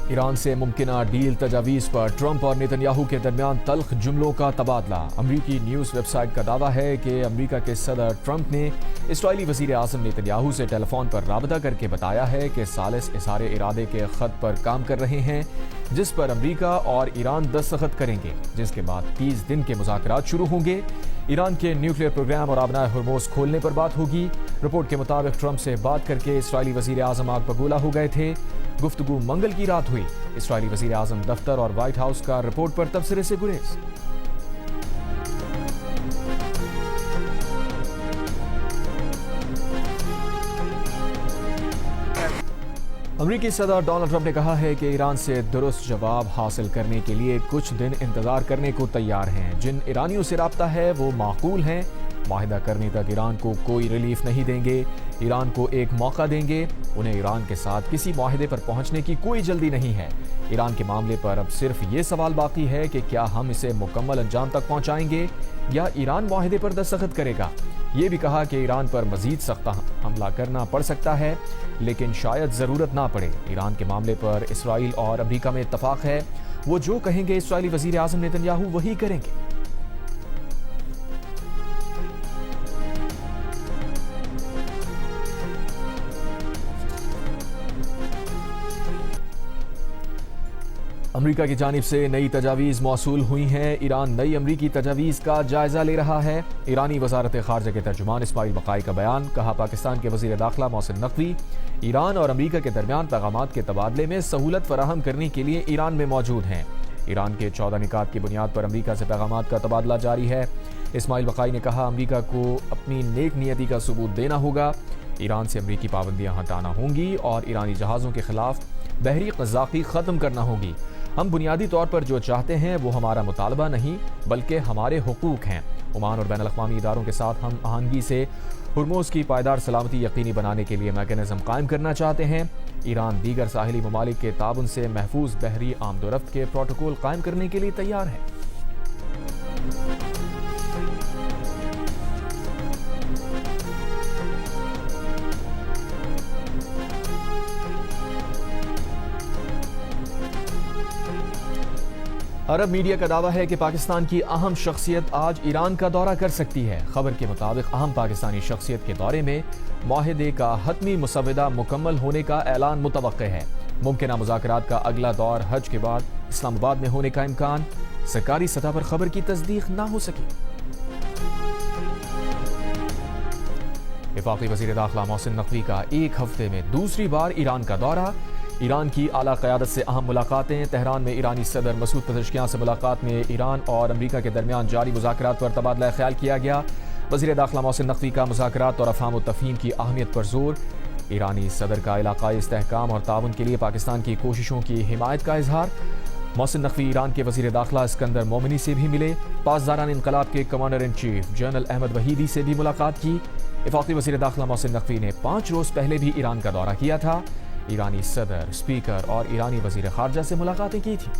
ایران سے ممکنہ ڈیل تجاویز پر ٹرمپ اور نیتن یاہو کے درمیان تلخ جملوں کا تبادلہ۔ امریکی نیوز ویب سائٹ کا دعویٰ ہے کہ امریکہ کے صدر ٹرمپ نے اسرائیلی وزیر اعظم نیتن یاہو سے ٹیلی فون پر رابطہ کر کے بتایا ہے کہ ثالث اظہار ارادے کے خط پر کام کر رہے ہیں، جس پر امریکہ اور ایران دستخط کریں گے، جس کے بعد 30 دن کے مذاکرات شروع ہوں گے۔ ایران کے نیوکلیئر پروگرام اور آبنائے ہرموز کھولنے پر بات ہوگی۔ رپورٹ کے مطابق ٹرمپ سے بات کر کے اسرائیلی وزیر اعظم آگ بگولا ہو گئے تھے۔ گفتگو منگل کی رات ہوئی۔ اسرائیلی وزیر اعظم دفتر اور وائٹ ہاؤس کا رپورٹ پر تبصرے سے گریز۔ امریکی صدر ڈونلڈ ٹرمپ نے کہا ہے کہ ایران سے درست جواب حاصل کرنے کے لیے کچھ دن انتظار کرنے کو تیار ہیں۔ جن ایرانیوں سے رابطہ ہے وہ معقول ہیں۔ معاہدہ کرنے تک ایران کو کوئی ریلیف نہیں دیں گے، ایران کو ایک موقع دیں گے۔ انہیں ایران کے ساتھ کسی معاہدے پر پہنچنے کی کوئی جلدی نہیں ہے۔ ایران کے معاملے پر اب صرف یہ سوال باقی ہے کہ کیا ہم اسے مکمل انجام تک پہنچائیں گے یا ایران معاہدے پر دستخط کرے گا۔ یہ بھی کہا کہ ایران پر مزید سخت حملہ کرنا پڑ سکتا ہے، لیکن شاید ضرورت نہ پڑے۔ ایران کے معاملے پر اسرائیل اور امریکہ میں اتفاق ہے، وہ جو کہیں گے اسرائیلی وزیر اعظم نیتن یاہو وہی کریں گے۔ امریکہ کی جانب سے نئی تجاویز موصول ہوئی ہیں۔ ایران نئی امریکی تجاویز کا جائزہ لے رہا ہے۔ ایرانی وزارت خارجہ کے ترجمان اسماعیل بقائی کا بیان۔ کہا پاکستان کے وزیر داخلہ محسن نقوی ایران اور امریکہ کے درمیان پیغامات کے تبادلے میں سہولت فراہم کرنے کے لیے ایران میں موجود ہیں۔ ایران کے 14 نکات کی بنیاد پر امریکہ سے پیغامات کا تبادلہ جاری ہے۔ اسماعیل بقائی نے کہا امریکہ کو اپنی نیک نیتی کا ثبوت دینا ہوگا، ایران سے امریکی پابندیاں ہٹانا ہوں گی اور ایرانی جہازوں کے خلاف بحری قزاقی ختم کرنا ہوگی۔ ہم بنیادی طور پر جو چاہتے ہیں وہ ہمارا مطالبہ نہیں بلکہ ہمارے حقوق ہیں۔ عمان اور بین الاقوامی اداروں کے ساتھ ہم آہنگی سے ہرموز کی پائیدار سلامتی یقینی بنانے کے لیے میکانزم قائم کرنا چاہتے ہیں۔ ایران دیگر ساحلی ممالک کے تعاون سے محفوظ بحری آمد و رفت کے پروٹوکول قائم کرنے کے لیے تیار ہے۔ عرب میڈیا کا دعویٰ ہے کہ پاکستان کی اہم شخصیت آج ایران کا دورہ کر سکتی ہے۔ خبر کے مطابق اہم پاکستانی شخصیت کے دورے میں معاہدے کا حتمی مسودہ مکمل ہونے کا اعلان متوقع ہے۔ ممکنہ مذاکرات کا اگلا دور حج کے بعد اسلام آباد میں ہونے کا امکان۔ سرکاری سطح پر خبر کی تصدیق نہ ہو سکی۔ وفاقی وزیر داخلہ محسن نقوی کا ایک ہفتے میں دوسری بار ایران کا دورہ۔ ایران کی اعلیٰ قیادت سے اہم ملاقاتیں۔ تہران میں ایرانی صدر مسعود پزشکیان سے ملاقات میں ایران اور امریکہ کے درمیان جاری مذاکرات پر تبادلہ خیال کیا گیا۔ وزیر داخلہ محسن نقوی کا مذاکرات اور افہام و تفہیم کی اہمیت پر زور۔ ایرانی صدر کا علاقائی استحکام اور تعاون کے لیے پاکستان کی کوششوں کی حمایت کا اظہار۔ محسن نقوی ایران کے وزیر داخلہ اسکندر مومنی سے بھی ملے۔ پاسداران انقلاب کے commander in chief general Ahmad Vahidi سے بھی ملاقات کی۔ وفاقی وزیر داخلہ محسن نقوی نے 5 روز پہلے بھی ایران کا دورہ کیا تھا۔ ایرانی صدر، اسپیکر اور ایرانی وزیر خارجہ سے ملاقاتیں کی تھیں۔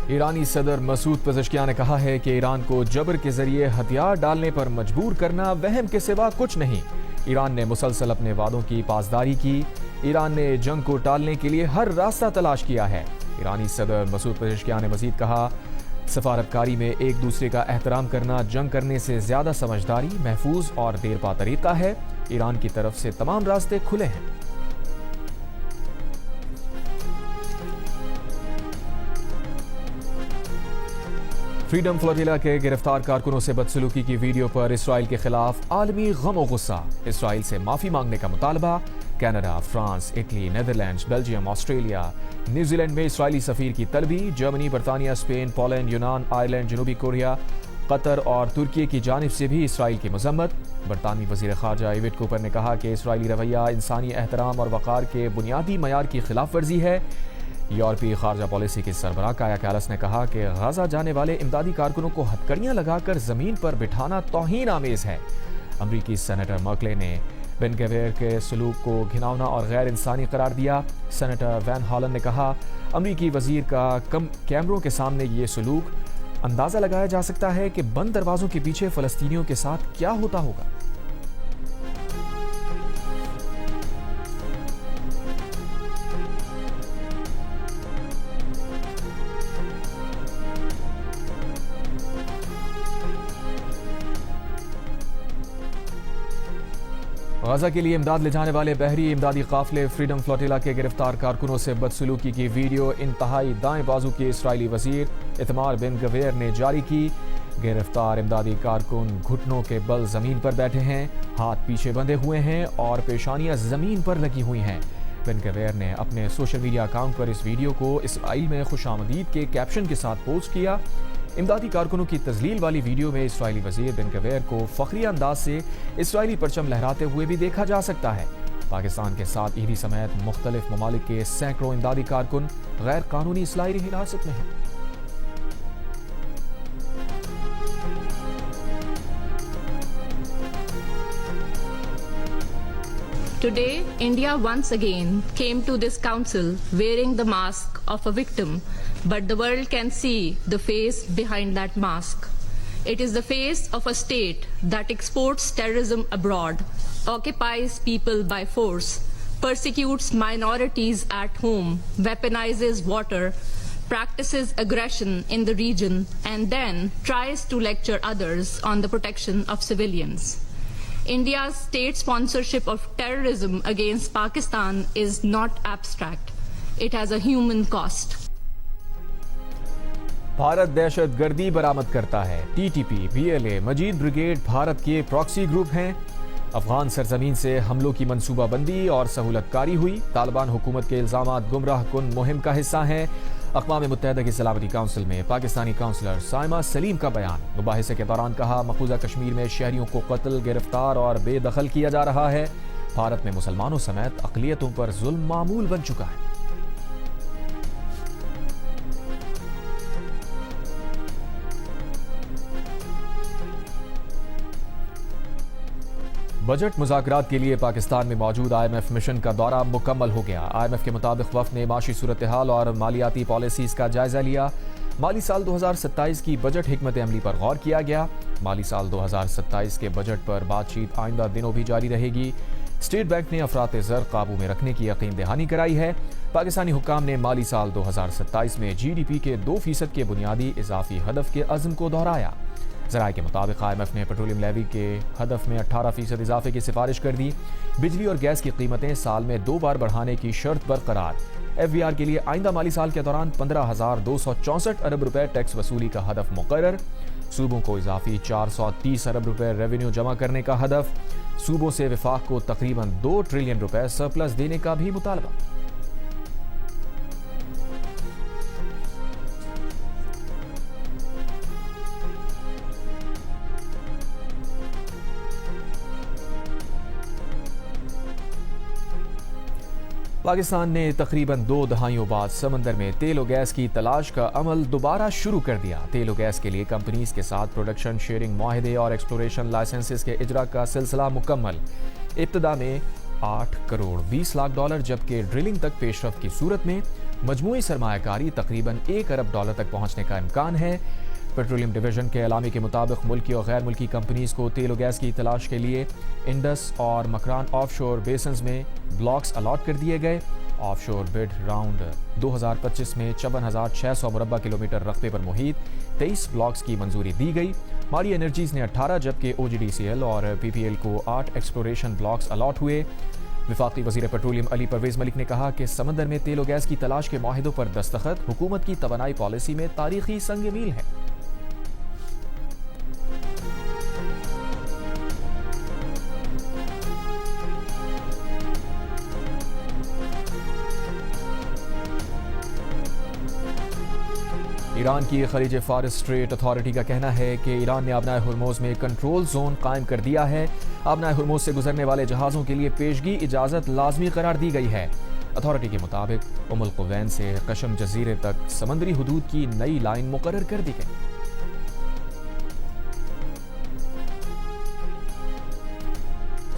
ایرانی صدر مسعود پزشکیان نے کہا ہے کہ ایران کو جبر کے ذریعے ہتھیار ڈالنے پر مجبور کرنا وہم کے سوا کچھ نہیں۔ ایران نے مسلسل اپنے وعدوں کی پاسداری کی۔ ایران نے جنگ کو ٹالنے کے لیے ہر راستہ تلاش کیا ہے۔ ایرانی صدر مسعود پزشکیان نے مزید کہا سفارتکاری میں ایک دوسرے کا احترام کرنا جنگ کرنے سے زیادہ سمجھداری، محفوظ اور دیرپا طریقہ ہے۔ ایران کی طرف سے تمام راستے کھلے ہیں۔ فریڈم فلوٹیلا کے گرفتار کارکنوں سے بدسلوکی کی ویڈیو پر اسرائیل کے خلاف عالمی غم و غصہ۔ اسرائیل سے معافی مانگنے کا مطالبہ۔ Canada, France, Italy, Netherlands, Belgium, Australia, New Zealand میں اسرائیلی سفیر کی طلبی۔ جرمنی، برطانیہ، اسپین، پولینڈ، یونان، آئرلینڈ، جنوبی کوریا، قطر اور ترکی کی جانب سے بھی اسرائیل کی مذمت۔ برطانوی وزیر خارجہ ایوٹ کوپر نے کہا کہ اسرائیلی رویہ انسانی احترام اور وقار کے بنیادی معیار کی خلاف ورزی ہے۔ یورپی خارجہ پالیسی کے سربراہ کایا کیلس نے کہا کہ غزہ جانے والے امدادی کارکنوں کو ہتھکڑیاں لگا کر زمین پر بٹھانا توہین آمیز ہے۔ امریکی سینیٹر مرکلے نے بن گویر کے سلوک کو گھناؤنا اور غیر انسانی قرار دیا۔ سینیٹر وین ہالن نے کہا امریکی وزیر کا کیمروں کے سامنے یہ سلوک اندازہ لگایا جا سکتا ہے کہ بند دروازوں کے پیچھے فلسطینیوں کے ساتھ کیا ہوتا ہوگا۔ غزہ کے لیے امداد لے جانے والے بحری امدادی قافلے فریڈم فلوٹیلا کے گرفتار کارکنوں سے بدسلوکی کی ویڈیو انتہائی دائیں بازو کے اسرائیلی وزیر ایتمار بن گویر نے جاری کی۔ گرفتار امدادی کارکن گھٹنوں کے بل زمین پر بیٹھے ہیں، ہاتھ پیچھے بندھے ہوئے ہیں اور پیشانیاں زمین پر لگی ہوئی ہیں۔ بن گویر نے اپنے سوشل میڈیا اکاؤنٹ پر اس ویڈیو کو اسرائیل میں خوش آمدید کے کیپشن کے ساتھ پوسٹ کیا۔ امدادی کارکنوں کی تذلیل والی ویڈیو میں اسرائیلی وزیر بن گویر کو فخریہ انداز سے اسرائیلی پرچم لہراتے ہوئے بھی دیکھا جا سکتا ہے۔ پاکستان کے ساتھ ایری سمیت مختلف ممالک کے سینکڑوں امدادی کارکن غیر قانونی اسرائیلی حراست میں ہیں۔ Today, India once again came to this council wearing the mask of a victim, but the world can see the face behind that mask. It is the face of a state that exports terrorism abroad, occupies people by force, persecutes minorities at home, weaponizes water, practices aggression in the region, and then tries to lecture others on the protection of civilians. India's state sponsorship of terrorism against Pakistan is not abstract. It has a human cost. Bharat دہشت گردی برآمد کرتا ہے۔ T T P, B L A, Majeed brigade Bharat کے proxy group ہیں۔ افغان سرزمین سے حملوں کی منصوبہ بندی اور سہولت کاری ہوئی۔ طالبان حکومت کے الزامات گمراہ کن مہم کا حصہ ہیں۔ اقوام متحدہ کی سلامتی کونسل میں پاکستانی کونسلر سائمہ سلیم کا بیان۔ مباحثے کے دوران کہا مقبوضہ کشمیر میں شہریوں کو قتل، گرفتار اور بے دخل کیا جا رہا ہے۔ بھارت میں مسلمانوں سمیت اقلیتوں پر ظلم معمول بن چکا ہے۔ بجٹ مذاکرات کے لیے پاکستان میں موجود آئی ایم ایف مشن کا دورہ مکمل ہو گیا۔ آئی ایم ایف کے مطابق وفد نے معاشی صورتحال اور مالیاتی پالیسیز کا جائزہ لیا۔ مالی سال 2027 کی بجٹ حکمت عملی پر غور کیا گیا۔ مالی سال 2027 کے بجٹ پر بات چیت آئندہ دنوں بھی جاری رہے گی۔ اسٹیٹ بینک نے افراط زر قابو میں رکھنے کی یقین دہانی کرائی ہے۔ پاکستانی حکام نے مالی سال 2027 میں جی ڈی پی کے 2% کے بنیادی اضافی ہدف کے عزم کو دہرایا۔ ذرائع کے مطابق آئی ایم ایف نے پیٹرولیم لیوی کے ہدف میں 18% اضافے کی سفارش کر دی۔ بجلی اور گیس کی قیمتیں سال میں 2 بار بڑھانے کی شرط برقرار۔ ایف بی آر کے لیے آئندہ مالی سال کے دوران 15,264 ارب روپے ٹیکس وصولی کا ہدف مقرر۔ صوبوں کو اضافی 430 ارب روپے ریونیو جمع کرنے کا ہدف۔ صوبوں سے وفاق کو تقریباً 2 ٹریلین روپے سرپلس دینے کا بھی مطالبہ۔ پاکستان نے تقریباً 2 دہائیوں بعد سمندر میں تیل و گیس کی تلاش کا عمل دوبارہ شروع کر دیا۔ تیل و گیس کے لیے کمپنیز کے ساتھ پروڈکشن شیئرنگ معاہدے اور ایکسپلوریشن لائسنسز کے اجرا کا سلسلہ مکمل۔ ابتدا میں 8 کروڑ 20 لاکھ ڈالر جبکہ ڈرلنگ تک پیش رفت کی صورت میں مجموعی سرمایہ کاری تقریباً 1 ارب ڈالر تک پہنچنے کا امکان ہے۔ پیٹرولیم ڈویژن کے اعلامیے کے مطابق ملکی اور غیر ملکی کمپنیز کو تیل و گیس کی تلاش کے لیے انڈس اور مکران آف شور بیسنز میں بلاکس الاٹ کر دیے گئے۔ آف شور بڈ راؤنڈ 2025 میں 54,600 مربع کلومیٹر رقبے پر محیط 23 بلاکس کی منظوری دی گئی۔ ماری انرجیز نے 18 جبکہ او جی ڈی سی ایل اور پی پی ایل کو 8 ایکسپلوریشن بلاکس الاٹ ہوئے۔ وفاقی وزیر پیٹرولیم علی پرویز ملک نے کہا کہ سمندر میں تیل و گیس کی تلاش کے معاہدوں پر دستخط حکومت کی توانائی پالیسی میں تاریخی سنگ میل ہے۔ ایران کی خلیج فارس اسٹریٹ اتھارٹی کا کہنا ہے کہ ایران نے آبنائے ہرموز میں کنٹرول زون قائم کر دیا ہے۔ آبنائے ہرموز سے گزرنے والے جہازوں کے لیے پیشگی اجازت لازمی قرار دی گئی ہے۔ اتھارٹی کے مطابق القوین سے قشم جزیرے تک سمندری حدود کی نئی لائن مقرر کر دی گئی۔